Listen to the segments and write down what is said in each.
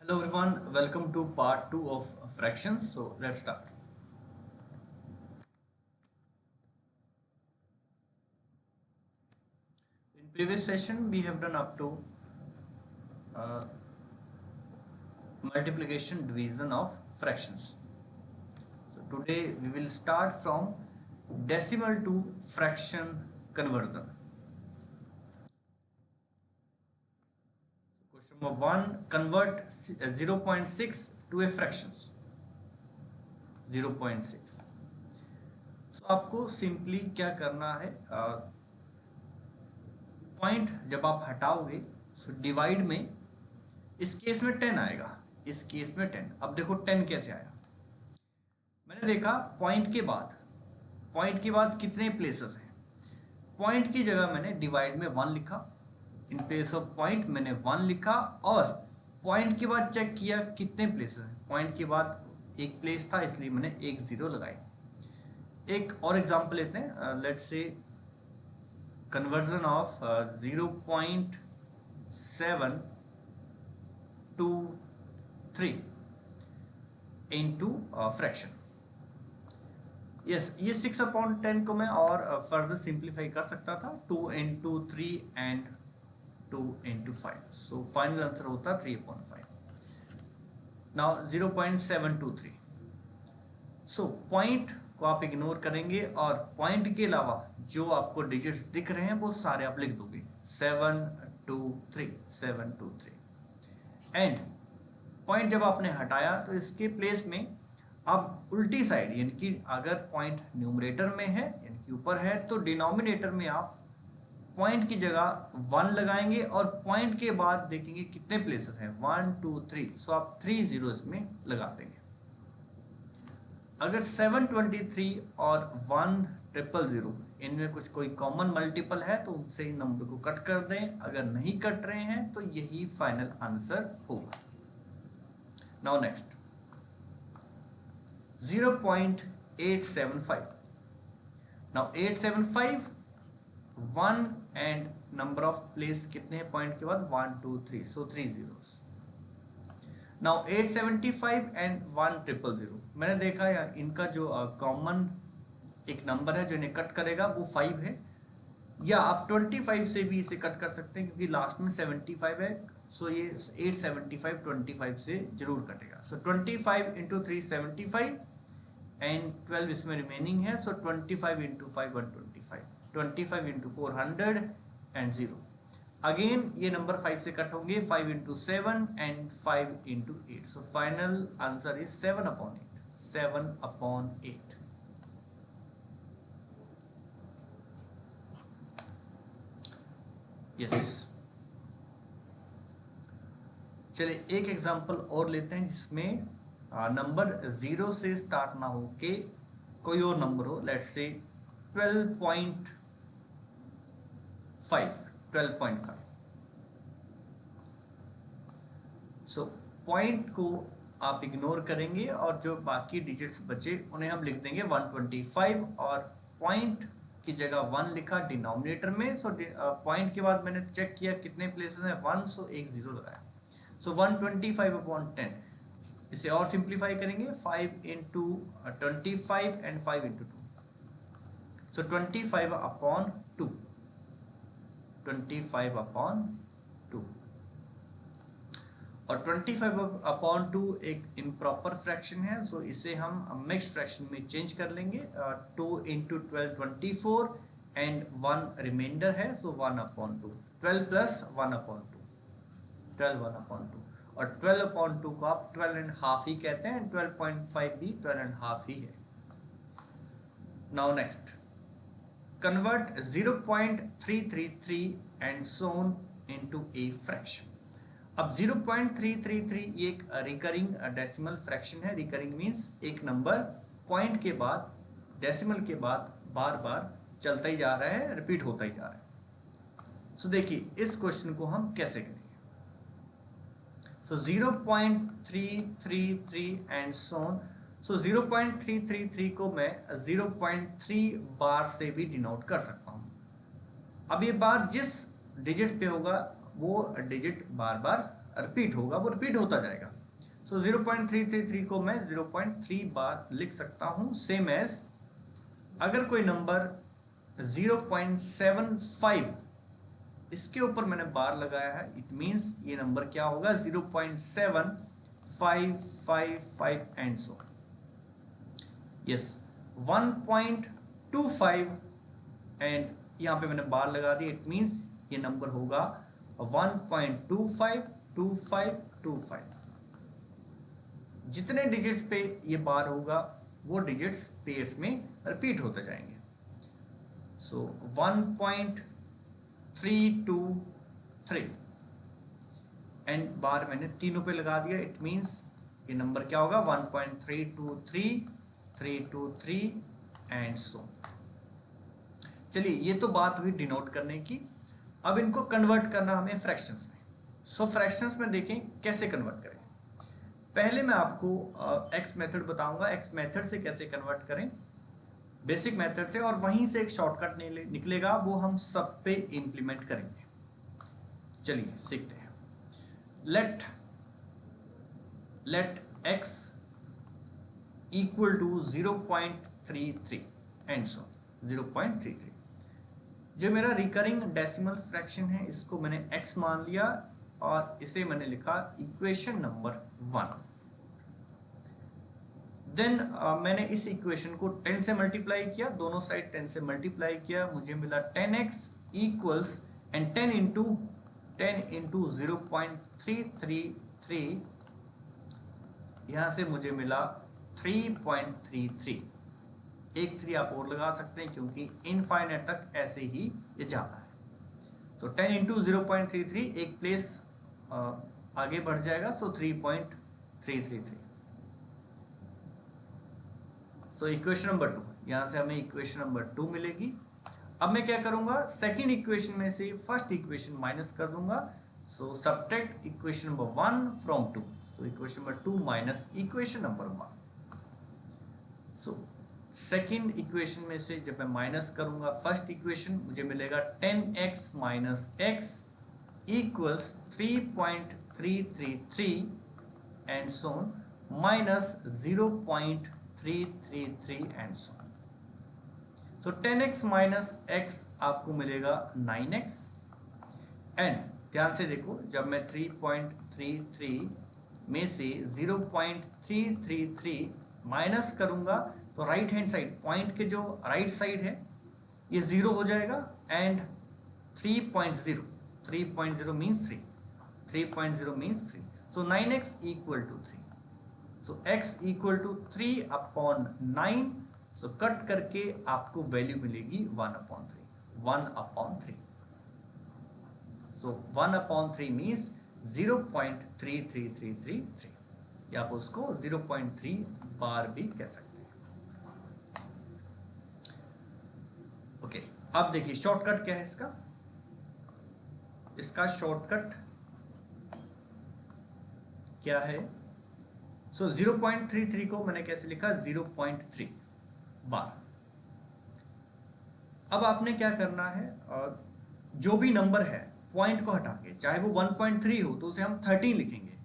Hello everyone, welcome to part 2 of fractions. So let's start. In previous session we have done up to uh, multiplication division of fractions. So today we will start from decimal to fraction conversion. Question number 1, convert 0.6 to a fraction 0.6. So आपको simply क्या करना है, point जब आप हटाओगे so divide में इस case में 10 आएगा, इस केस में 10। अब देखो 10 कैसे आया। मैंने देखा पॉइंट के बाद कितने प्लेसेस हैं। पॉइंट की जगह मैंने डिवाइड में 1 लिखा, इन प्लेस ऑफ पॉइंट मैंने 1 लिखा और पॉइंट के बाद चेक किया कितने प्लेसेस हैं। पॉइंट के बाद एक प्लेस था इसलिए मैंने एक जीरो लगाई। एक और एग्जांपल लेते हैं, let's say conversion of 0.723 into fraction। Yes, ये 6/10 को मैं और फर्दर सिंप्लीफाई कर सकता था, 2 into 3 and 2 into 5। So final answer होता 3/5। नाउ 0.723। सो पॉइंट को आप इग्नोर करेंगे और पॉइंट के अलावा जो आपको डिजिट्स दिख रहे हैं वो सारे आप लिख दोगे 723 एंड पॉइंट जब आपने हटाया तो इसके प्लेस में अब उल्टी साइड, यानी कि अगर पॉइंट न्यूमरेटर में है यानी कि ऊपर है तो डिनोमिनेटर में आप पॉइंट की जगह 1 लगाएंगे और पॉइंट के बाद देखेंगे कितने प्लेसेस हैं 1 2 3। सो आप 3 जीरोस में लगा देंगे। अगर 723 और 1000 इनमें कुछ कोई कॉमन मल्टीपल है तो उनसे ही नंबर को कट कर दें। अगर नहीं कट रहे हैं तो यही फाइनल आंसर होगा। Now next 0.875। Now 875 1 and number of place कितने हैं पॉइंट के बाद 1 2 3, सो 3 zeros। नाउ 875 एंड 1000 मैंने देखा या इनका जो कॉमन एक नंबर है जो इन्हें कट करेगा वो 5 है, या आप 25 से भी इसे कट कर सकते हैं क्योंकि लास्ट में 75 है। सो ये 875 25 से जरूर कटेगा। सो 25 इंटू 3 75 एंड 12 इसमें रिमेनिंग है। सो 25 इंटू 5 125, 25 इंटू 400 एंड 0। अगेन ये नंबर 5 से कट होंगे, 5 into 7 and 5 into 8। So final answer is 7/8, 7/8। Yes, चलिए एक एग्जांपल और लेते हैं जिसमें नंबर 0 से स्टार्ट ना हो के कोई और नंबर हो। Let's say 12.5। सो पॉइंट को आप इग्नोर करेंगे और जो बाकी डिजिट्स बचे उन्हें हम लिख देंगे 125 और पॉइंट की जगह 1 लिखा डिनोमिनेटर में। सो पॉइंट के बाद मैंने चेक किया कितने प्लेसेस हैं 1, सो एक जीरो लगाया। सो 125/10। इसे और सिंप्लीफाई करेंगे 5 इंटू 25 एंड 5 इंटू 2। सो 25/2, 25/2 और 25/2 एक इम्प्रॉपर फ्रैक्शन है। सो इसे हम मिक्स्ड फ्रैक्शन में चेंज कर लेंगे। 2 इंटू 12 24 एंड 1 रिमाइंडर है। सो 1/2, 12 प्लस 1/2, 12/2 और 12/2 को आप 12.5 ही कहते हैं। 12.5 भी 12.5 ही है। Now next convert 0.333 and so on into a fraction। अब 0.333 ये एक रिकरिंग डेसिमल फ्रैक्शन है। रिकरिंग मींस एक नंबर पॉइंट के बाद डेसिमल के बाद बार बार चलता ही जा रहा है, रिपीट होता ही जा रहा है। सो देखिए इस क्वेश्चन को हम कैसे करेंगे। सो 0.333 एंड so on। सो 0.333 को मैं 0.3 बार से भी डिनोट कर सकता हूँ। अब ये बार जिस डिजिट पे होगा वो डिजिट बार बार रिपीट होगा, वो रिपीट होता जाएगा। सो 0.333 को मैं 0.3 बार लिख सकता हूँ। सेम एज अगर कोई नंबर 0.75 इसके ऊपर मैंने बार लगाया है, इट मीन्स ये नंबर क्या होगा 0.7555 एंड सो यस 1.25 एंड यहाँ पे मैंने बार लगा दी, इट मीन्स ये नंबर होगा 1.252525। जितने डिजिट्स पे ये बार होगा वो डिजिट्स पेयर्स में रिपीट होते जाएंगे। सो 1.323 एंड बार मैंने तीनों पे लगा दिया, इट मीन्स ये नंबर क्या होगा 1.323 एंड सो। चलिए ये तो बात हुई डिनोट करने की। अब इनको कन्वर्ट करना हमें फ्रैक्शंस में। सो फ्रैक्शंस में देखें कैसे कन्वर्ट करें। पहले मैं आपको एक्स मेथड बताऊंगा, एक्स मेथड से कैसे कन्वर्ट करें बेसिक मेथड से, और वहीं से एक शॉर्टकट निकलेगा, वो हम सब पे इंप्लीमेंट करेंगे। चलिए सीखते हैं। Let x equal to 0.33 and so 0.33। जो मेरा रिकरिंग डेसिमल फ्रैक्शन है इसको मैंने x मान लिया और इसे मैंने लिखा इक्वेशन नंबर 1। देन मैंने इस इक्वेशन को 10 से मल्टीप्लाई किया, दोनों साइड 10 से मल्टीप्लाई किया, मुझे मिला 10x इक्वल्स एंड 10 इंटू 0.333, यहाँ से मुझे मिला 3.33। एक 3 आप और लगा सकते हैं क्योंकि इनफाइनाइट तक ऐसे ही ये जाता है। तो 10 इंटू 0.33 एक प्लेस आगे बढ़ जाएगा, सो 3.333। सो इक्वेशन नंबर 2, यहाँ से हमें इक्वेशन नंबर 2 मिलेगी। अब मैं क्या करूँगा, सेकेंड इक्वेशन में से फर्स्ट इक्वेशन माइनस कर दूंगा। So subtract equation number 1 from 2। So equation number 2 minus equation number 1। So second equation में से जब मैं माइनस करूंगा फर्स्ट इक्वेशन, मुझे मिलेगा 10x minus x equals 3.333 and so on minus 0.333 and so on. तो 10x माइनस x आपको मिलेगा 9x एंड ध्यान से देखो, जब मैं 3.33 में से 0.333 माइनस करूंगा तो राइट हैंड साइड पॉइंट के जो राइट साइड है ये 0 हो जाएगा and 3.0 means 3, 3.0 means 3। So 9x equal to 3। So x equal to 3 upon 9। So cut करके आपको वैल्यू मिलेगी 1/3। सो 1/3 मीन्स 0.33333, या आप उसको 0.3 बार भी कह सकते हैं। ओके, अब देखिए शॉर्टकट क्या है इसका शॉर्टकट क्या है। सो 0.33 को मैंने कैसे लिखा 0.3 बार। अब आपने क्या करना है, जो भी नंबर है पॉइंट को हटा के, चाहे वो 1.3 हो तो उसे हम 13 लिखेंगे,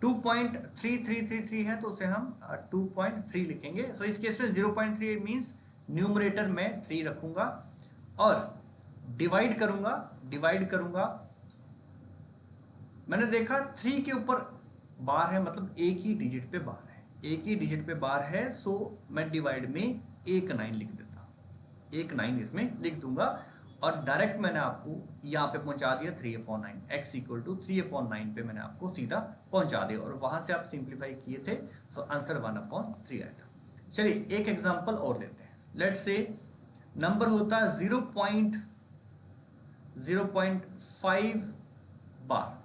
2.3333 है तो उसे हम 2.3 लिखेंगे। सो इस केस में 0.3 मीन्स न्यूमरेटर में 3 रखूंगा और डिवाइड करूंगा। मैंने देखा 3 के ऊपर बार है, मतलब एक ही डिजिट पे बार है, सो मैं डिवाइड में एक 9 लिख देता, एक 9 इसमें लिख दूंगा और डायरेक्ट मैंने आपको यहाँ पे पहुंचा दिया 3/9। x इक्वल टू 3/9 पे मैंने आपको सीधा पहुंचा दिया और वहां से आप सिंप्लीफाई किए थे, सो आंसर 1/3 आया था। चलिए एक एग्जांपल और लेते हैं। लेट्स से नंबर होता है 0.5 बार,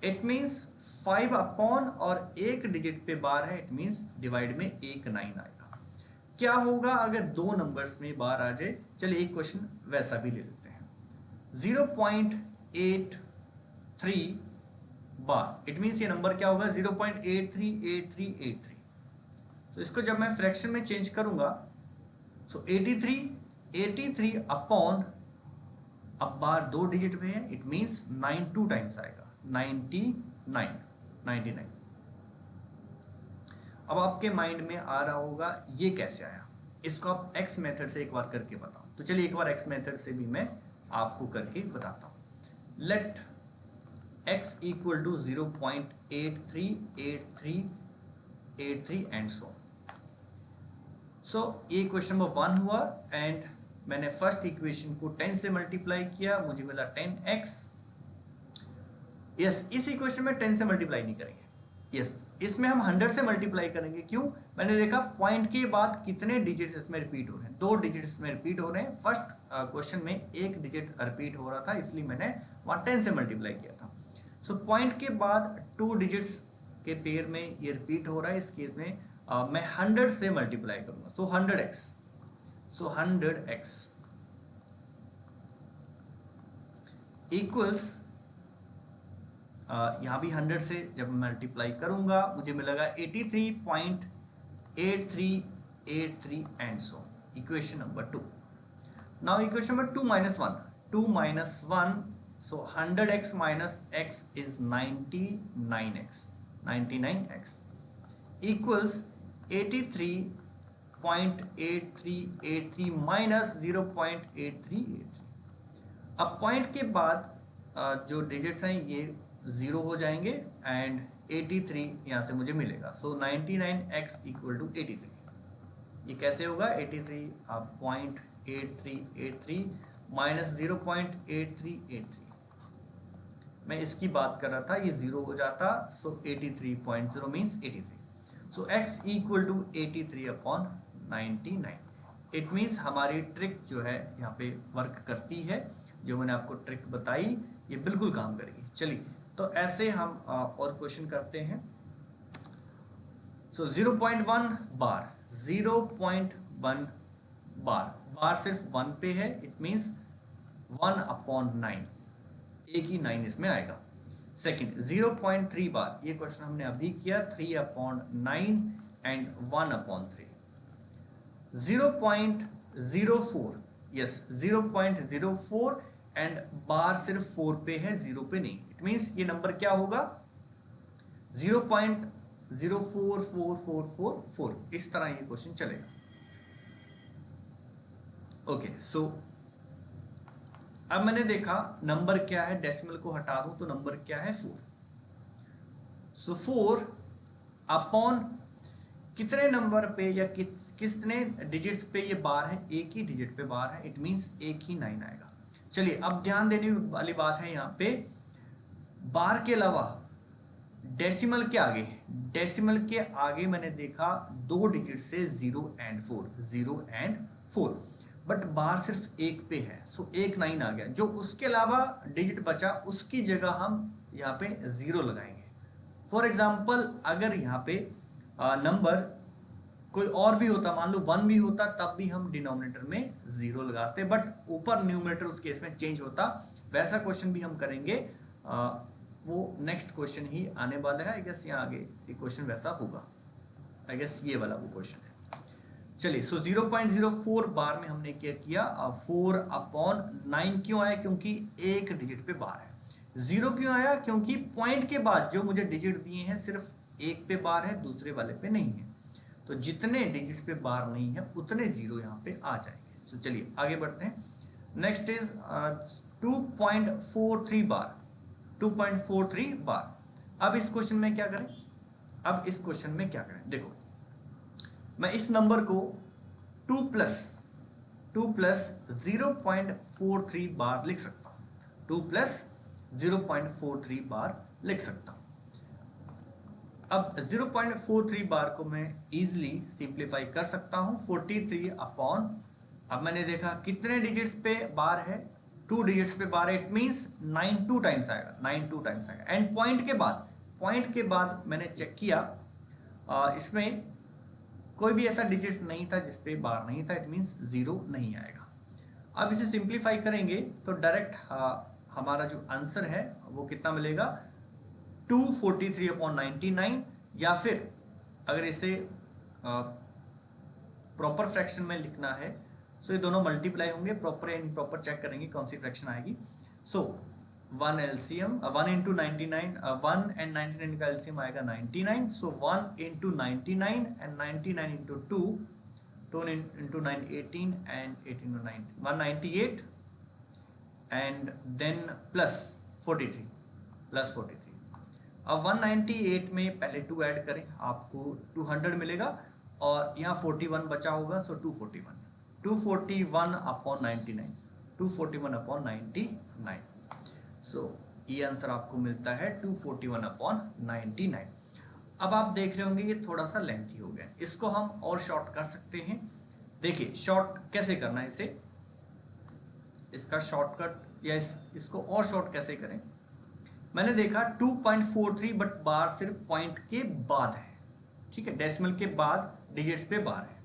इट मीन्स 5 अपॉन और एक डिजिट पे बार है, इट मीन्स डिवाइड में एक 9 आएगा। क्या होगा अगर दो नंबर्स में बार आ जाए। चलिए एक क्वेश्चन वैसा भी ले लेते हैं। 0.83 बार, इट मीन्स ये नंबर क्या होगा 0.838383। तो इसको जब मैं फ्रैक्शन में चेंज करूंगा, सो 83 अपॉन, अब बार दो डिजिट में है, इट मीन्स 9 2 टाइम्स आएगा, 99। अब आपके माइंड में आ रहा होगा ये कैसे आया, इसको आप एक्स मेथड से एक बार करके बताओ। तो चलिए एक बार एक्स मेथड से भी मैं आपको करके बताता हूँ। Let x equal to 0.838383 and so ये क्वेश्चन नंबर 1 हुआ एंड मैंने फर्स्ट इक्वेशन को 10 से मल्टीप्लाई किया, मुझे मिला 10x। यस, इस इक्वेशन में 10 से मल्टीप्लाई नहीं करेंगे, यस इसमें हम 100 से मल्टीप्लाई करेंगे। क्यों? मैंने देखा पॉइंट के बाद कितने डिजिट्स इसमें रिपीट हो रहे हैं, 2 डिजिट्स में रिपीट हो रहे हैं। फर्स्ट क्वेश्चन में 1 डिजिट रिपीट हो रहा था, इसलिए मैंने वहाँ 10 से मल्टीप्लाई किया था। सो पॉइंट के बाद 2 डिजिट्स के पेयर में ये रिपीट हो रहा है, इस केस में मैं 100 से मल्टीप्लाई करूंगा। सो 100x, सो 100x इक्वल्स यहाँ भी 100 से जब मल्टीप्लाई करूंगा मुझे मिलेगा 83.8383 and so equation number 2। Now equation number 2 minus 1, 2 minus 1, so 100x minus x is 99x equals 83.8383 minus 0.8383। अब पॉइंट के बाद जो डिजिट्स हैं ये 0 हो जाएंगे एंड 83 यहाँ से मुझे मिलेगा। सो 99x इक्वल टू 83। ये कैसे होगा? 83.8383 माइनस 0.8383। मैं इसकी बात कर रहा था, ये 0 हो जाता, so 83.0 means 83। So x equal to 83/99। It means हमारी ट्रिक जो है यहाँ पे वर्क करती है, जो मैंने आपको ट्रिक बताई ये बिल्कुल काम करेगी। चलिए तो ऐसे हम और क्वेश्चन करते हैं। सो 0.1 बार, 0.1 बार सिर्फ 1 पे है, इट मीन्स 1/9, एक ही 9 इसमें आएगा। सेकंड 0.3 बार, ये क्वेश्चन हमने अभी किया, 3/9 एंड 1/3। 0.04, यस 0.04 एंड बार सिर्फ 4 पे है, 0 पे नहीं। इट मीन्स ये नंबर क्या होगा? 0.044444, इस तरह ये क्वेश्चन चलेगा। ओके सो अब मैंने देखा नंबर क्या है, डेसिमल को हटा दूं तो नंबर क्या है? 4। सो 4 अपॉन कितने नंबर पे या कितने डिजिट्स पे ये बार है? एक ही डिजिट पे बार है, इट मीन्स एक ही 9 आएगा। चलिए अब ध्यान देने वाली बात है यहाँ पे, बार के अलावा डेसिमल के आगे, डेसिमल के आगे मैंने देखा 2 डिजिट से 0 and 4, बट बार सिर्फ एक पे है, सो एक 9 आ गया। जो उसके अलावा डिजिट बचा उसकी जगह हम यहाँ पे 0 लगाएंगे। फॉर एग्जाम्पल अगर यहाँ पे नंबर कोई और भी होता, मान लो 1 भी होता, तब भी हम डिनोमिनेटर में 0 लगाते, बट ऊपर न्यूमरेटर उस केस में चेंज होता। वैसा क्वेश्चन भी हम करेंगे, वो नेक्स्ट क्वेश्चन ही आने वाला है। आई गेस यहाँ आगे एक क्वेश्चन वैसा होगा, आई गेस ये वाला वो क्वेश्चन है। चलिए सो 0.04 बार में हमने क्या किया? 4/9 क्यों आया? क्योंकि एक डिजिट पे बार है। 0 क्यों आया? क्योंकि पॉइंट के बाद जो मुझे डिजिट दिए हैं सिर्फ एक पे बार है, दूसरे वाले पे नहीं है। तो जितने डिजिट्स पे बार नहीं है उतने 0 यहाँ पे आ जाएंगे। तो चलिए आगे बढ़ते हैं। नेक्स्ट इज 2.43 बार, 2.43 बार। अब इस क्वेश्चन में क्या करें? देखो मैं इस नंबर को 2 प्लस 0.43 बार लिख सकता हूँ, 2 प्लस 0.43 बार लिख सकता हूँ। अब 0.43 बार को मैं इजीली सिंप्लीफाई कर सकता हूँ 43 अपॉन, अब मैंने देखा कितने डिजिट्स पे बार है? 2 डिजिट्स पे बार है, इट मीन्स 9 2 टाइम्स आएगा, 9 2 टाइम्स आएगा। एंड पॉइंट के बाद मैंने चेक किया, इसमें कोई भी ऐसा डिजिट नहीं था जिसपे बार नहीं था, इट मीन्स 0 नहीं आएगा। अब इसे सिंप्लीफाई करेंगे तो डायरेक्ट हमारा जो आंसर है वो कितना मिलेगा? 243/99, या फिर अगर इसे प्रॉपर फ्रैक्शन में लिखना है, सो ये दोनों मल्टीप्लाई होंगे, प्रॉपर या इम्प्रॉपर चेक करेंगे कौन सी फ्रैक्शन आएगी। So one LCM 1 into 99, 1 and 99 का एलसीएम आएगा 99, सो 1 into 99 and 99 into 2, 2 into 9 18 and 18 to 9 198 and then plus 43 plus 43। अब 198 में पहले 2 ऐड करें, आपको 200 मिलेगा और यहाँ 41 बचा होगा, सो 241, 241 अपॉन 99, 241 अपॉन 99। सो ये आंसर आपको मिलता है 241 अपॉन 99। अब आप देख रहे होंगे ये थोड़ा सा लेंथी हो गया, इसको हम और शॉर्ट कर सकते हैं। देखिए शॉर्ट कैसे करना है इसे, इसका शॉर्टकट या इसको और शॉर्ट कैसे करें। मैंने देखा 2.43 बट बार सिर्फ पॉइंट के बाद है, ठीक है, डेसिमल के बाद डिजिट्स पे बार है।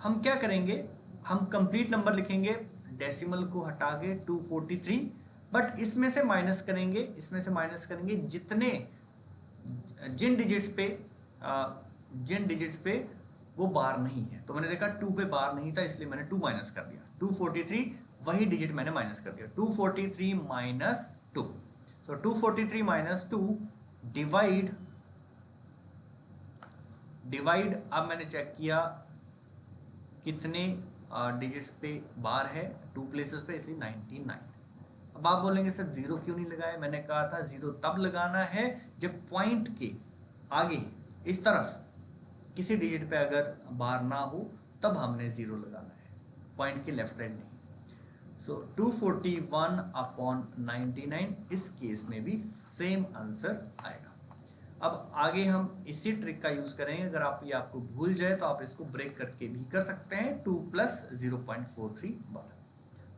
हम क्या करेंगे, हम कंप्लीट नंबर लिखेंगे, डेसिमल को हटा के 243, बट इसमें से माइनस करेंगे, इसमें से माइनस करेंगे जितने जिन डिजिट्स पे वो बार नहीं है। तो मैंने देखा 2 पे बार नहीं था, इसलिए मैंने 2 माइनस कर दिया, 243 वही डिजिट मैंने माइनस कर दिया, 243 माइनस 2। तो 243 माइनस 2 डिवाइड अब मैंने चेक किया कितने डिजिट्स पे बार है, 2 प्लेसेस पे, इसलिए 99। अब आप बोलेंगे सर जीरो क्यों नहीं लगाया, मैंने कहा था जीरो तब लगाना है जब पॉइंट के आगे इस तरफ किसी डिजिट पे अगर बार ना हो, तब हमने जीरो लगाना है, पॉइंट के लेफ्ट साइड नहीं। सो 241 अपॉन 99 इस केस में भी सेम आंसर आएगा। अब आगे हम इसी ट्रिक का यूज करेंगे, अगर आप ये आपको भूल जाए तो आप इसको ब्रेक करके भी कर सकते हैं, 2 प्लस 0.43 बार।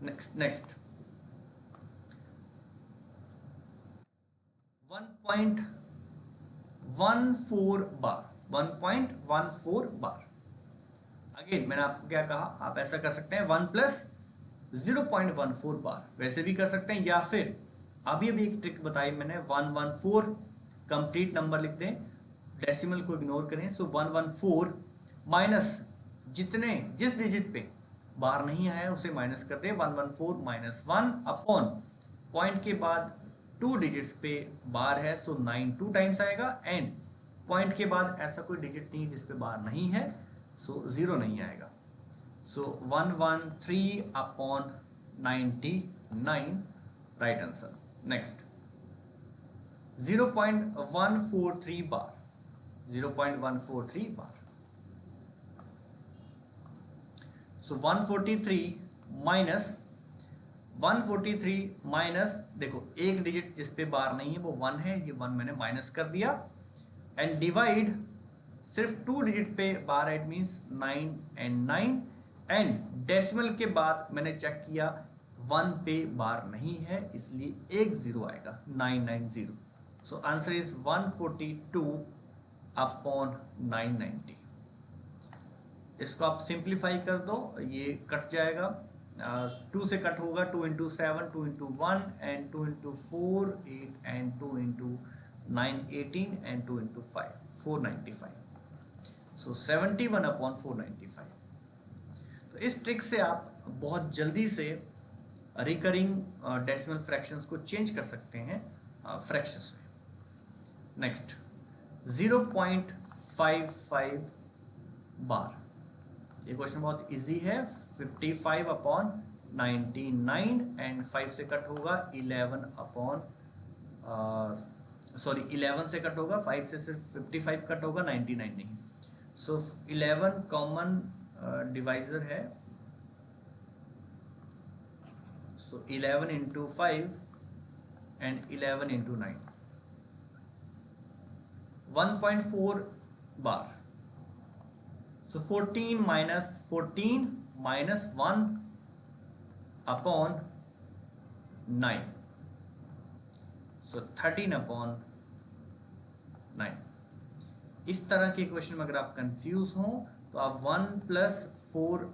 नेक्स्ट 1.14 बार, 1.14 बार। अगेन मैंने आपको क्या कहा, आप ऐसा कर सकते हैं 1 प्लस 0.14 बार, वैसे भी कर सकते हैं, या फिर अभी एक ट्रिक बताई मैंने, 114 कंप्लीट नंबर लिख दें, डेसिमल को इग्नोर करें, सो 114 माइनस जिस डिजिट पे बार नहीं आया उसे माइनस कर दें, 114 माइनस 1 अपॉन पॉइंट के बाद 2 डिजिट्स पे बार है, सो 9 2 टाइम्स आएगा, एंड पॉइंट के बाद ऐसा कोई डिजिट नहीं जिस पे बार नहीं है, सो 0 नहीं आएगा। सो 113 अपॉन 99 राइट आंसर। नेक्स्ट 0.143 बार, 0.143 बार। सो 143 माइनस देखो एक डिजिट जिस पे बार नहीं है वो 1 है, ये 1 मैंने माइनस कर दिया, एंड डिवाइड सिर्फ 2 डिजिट पे बार है, it means 9 and 9, and decimal के बाद मैंने चेक किया 1 पे बार नहीं है, इसलिए एक जीरो आएगा, 990। सो आंसर इज 142 अपॉन 990। इसको आप सिंप्लीफाई कर दो, ये कट जाएगा, 2 से कट होगा, 2 into 7, 2 into 1 and 2 into 4 8 and 2 into 9 18 and 2 into 5 495। So 71 upon 495। तो इस ट्रिक से आप बहुत जल्दी से रिकरिंग डेसिमल फ्रैक्शंस को चेंज कर सकते हैं फ्रैक्शंस में। नेक्स्ट 0.55 बार, ये क्वेश्चन बहुत इजी है, 55 अपॉन 99 एंड 5 से कट होगा 11 अपॉन 11 से कट होगा, 5 से सिर्फ 55 कट होगा, 99 नहीं। सो 11 कॉमन डिवाइजर है, सो 11 into 5 and 11 into 9, 1.4 bar. So 14 minus 1 upon 9, so 13 upon 9। इस तरह के क्वेश्चन में अगर आप कंफ्यूज हो तो आप 1 प्लस 4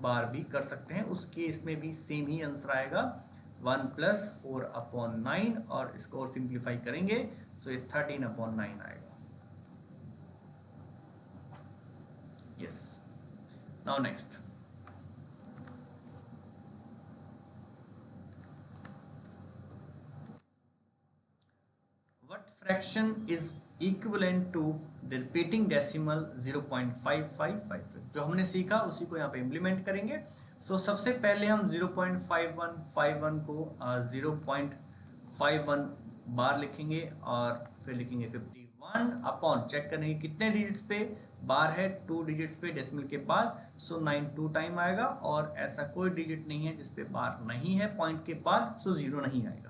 बार भी कर सकते हैं, उस केस में भी सेम ही आंसर आएगा, 1 प्लस 4 अपॉन 9, और इसको और सिंप्लीफाई करेंगे सो ये 13 अपॉन 9 आएगा। Yes. Now next. What fraction is equivalent to the repeating decimal 0.5555? जो हमने सीखा उसी को यहाँ पे इम्प्लीमेंट करेंगे। सो सबसे पहले हम 0.5151 को 0.51 बार लिखेंगे और फिर लिखेंगे 51 अपॉन, चेक करेंगे कितने डिजिट्स पे बार है, 2 डिजिट्स पे डेसिमल के बाद, सो 9 2 टाइम आएगा और ऐसा कोई डिजिट नहीं है जिसपे बार नहीं है पॉइंट के बाद, सो 0 नहीं आएगा।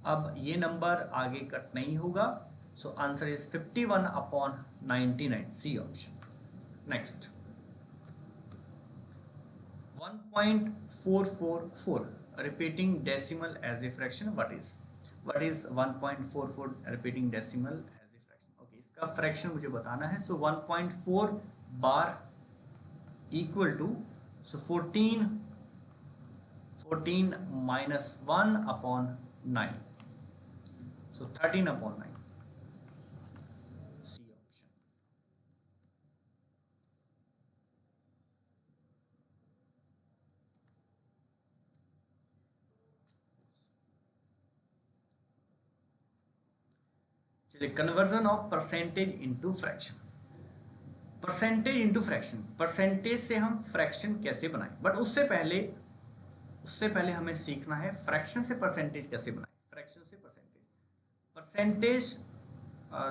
अब ये नंबर आगे कट नहीं होगा, so answer is 51 upon 99, C option. Next 1.444 repeating decimal as a fraction, what is 1.44 repeating decimal as a fraction? Okay, इसका फ्रैक्शन मुझे बताना है। So 1.4 bar equal to, so 14 minus 1 upon 9, so 13 upon 9, C option। चलिए, conversion of percentage into fraction. Percentage into fraction, percentage से हम fraction कैसे बनाएं, but उससे पहले हमें सीखना है फ्रैक्शन से परसेंटेज कैसे बनाएं। फ्रैक्शन से परसेंटेज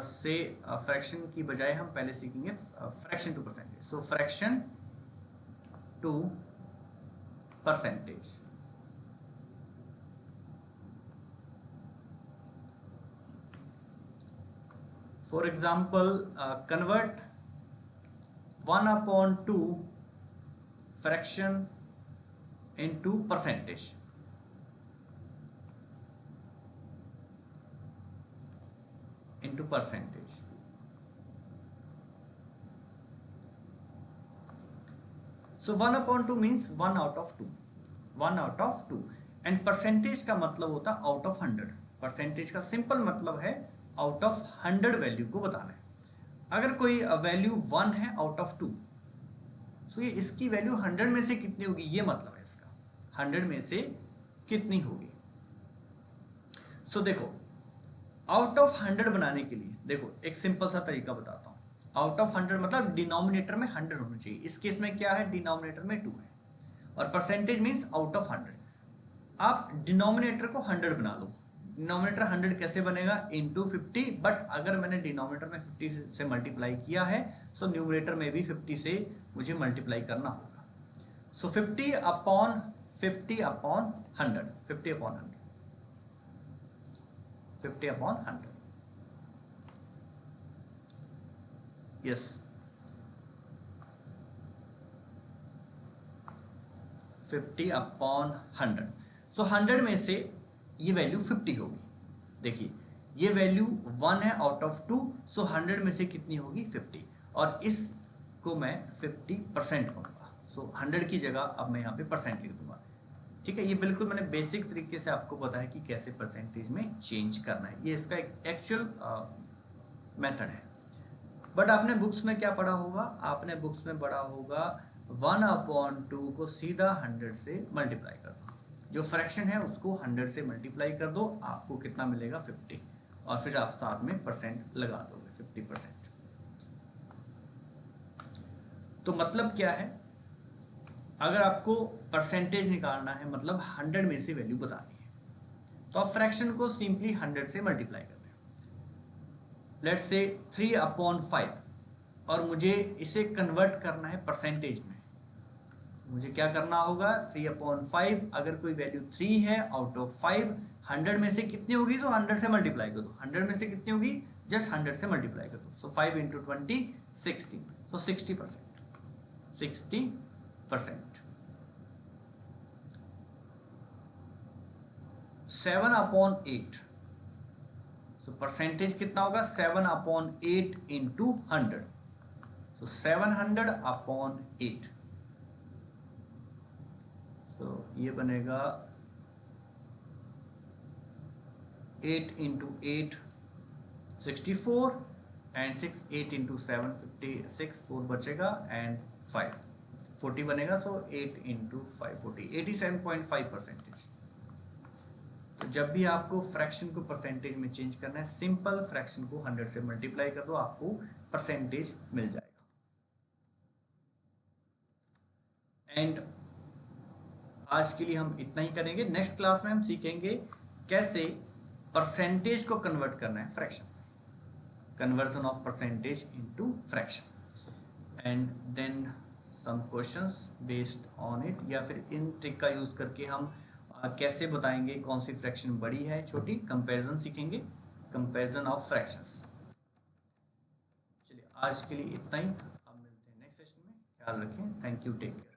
से फ्रैक्शन की बजाय हम पहले सीखेंगे fraction to percentage. So fraction to percentage, for example convert 1/2 fraction into percentage. into percentage, so 1/2 means 1 out of 2 and percentage का मतलब होता है out of 100। परसेंटेज का सिंपल मतलब है out of 100 वैल्यू को बताना है। अगर कोई वैल्यू 1 है out of 2, so ये इसकी वैल्यू 100 में से कितनी होगी, ये मतलब है इसका 100 में से कितनी होगी। सो देखो, आउट ऑफ 100 बनाने के लिए देखो एक सिंपल सा तरीका बताता हूँ। आउट ऑफ 100 मतलब डिनोमिनेटर में 100 होना चाहिए। इस केस में क्या है, डिनोमिनेटर में 2 है और परसेंटेज मीन्स आउट ऑफ 100। आप डिनोमिनेटर को 100 बना लो। डिनोमिनेटर 100 कैसे बनेगा, इनटू 50, बट अगर मैंने डिनोमिनेटर में 50 से मल्टीप्लाई किया है, सो न्यूमरेटर में भी 50 से मुझे मल्टीप्लाई करना होगा। सो 50 अपॉन 100, 50 upon 100, yes, 50 upon 100। सो 100 में से ये वैल्यू 50 होगी। देखिए ये वैल्यू 1 है आउट ऑफ 2, सो 100 में से कितनी होगी, 50, और इसको मैं 50% कहूँगा। सो 100 की जगह अब मैं यहाँ पे परसेंट लिख दूंगा। ठीक है, ये बिल्कुल मैंने बेसिक तरीके से आपको बताया कि कैसे परसेंटेज में चेंज करना है। ये इसका एक एक्चुअल मेथड है। बट आपने बुक्स में क्या पढ़ा होगा, आपने बुक्स में पढ़ा होगा 1/2 को सीधा 100 से मल्टीप्लाई कर दो। जो फ्रैक्शन है उसको 100 से मल्टीप्लाई कर दो, आपको कितना मिलेगा, 50, और फिर आप साथ में परसेंट लगा दोगे 50%। तो मतलब क्या है, अगर आपको परसेंटेज निकालना है मतलब 100 में से वैल्यू बतानी है, तो आप फ्रैक्शन को सिंपली 100 से मल्टीप्लाई करते हैं। लेट्स से 3/5, और मुझे इसे कन्वर्ट करना है परसेंटेज में। मुझे क्या करना होगा, 3/5, अगर कोई वैल्यू 3 है आउट ऑफ 5, 100 में से कितनी होगी, तो 100 से मल्टीप्लाई कर दो। 100 में से कितनी होगी, जस्ट 100 से मल्टीप्लाई कर दो। सो 5 × 20 60, सो 60%। 7/8, सो परसेंटेज कितना होगा, 7/8 × 100, सो 700/8, सो ये बनेगा 8 × 8 64 एंड 6 8 × 7 56, 4 बचेगा एंड 5 40 बनेगा। सो 8 × 5 40, 87.5%। तो जब भी आपको फ्रैक्शन को परसेंटेज में चेंज करना है, सिंपल फ्रैक्शन को 100 से मल्टीप्लाई कर दो, आपको परसेंटेज मिल जाएगा। एंड आज के लिए हम इतना ही करेंगे। नेक्स्ट क्लास में हम सीखेंगे कैसे परसेंटेज को कन्वर्ट करना है fraction, conversion of percentage into fraction, and then some questions based on it, या फिर इन ट्रिक का यूज करके हम कैसे बताएंगे कौन सी फ्रैक्शन बड़ी है छोटी, कंपैरिजन सीखेंगे, कंपैरिजन ऑफ फ्रैक्शंस। चलिए आज के लिए इतना ही, हम मिलते हैं नेक्स्ट सेशन में, ख्याल रखें, थैंक यू, टेक केयर।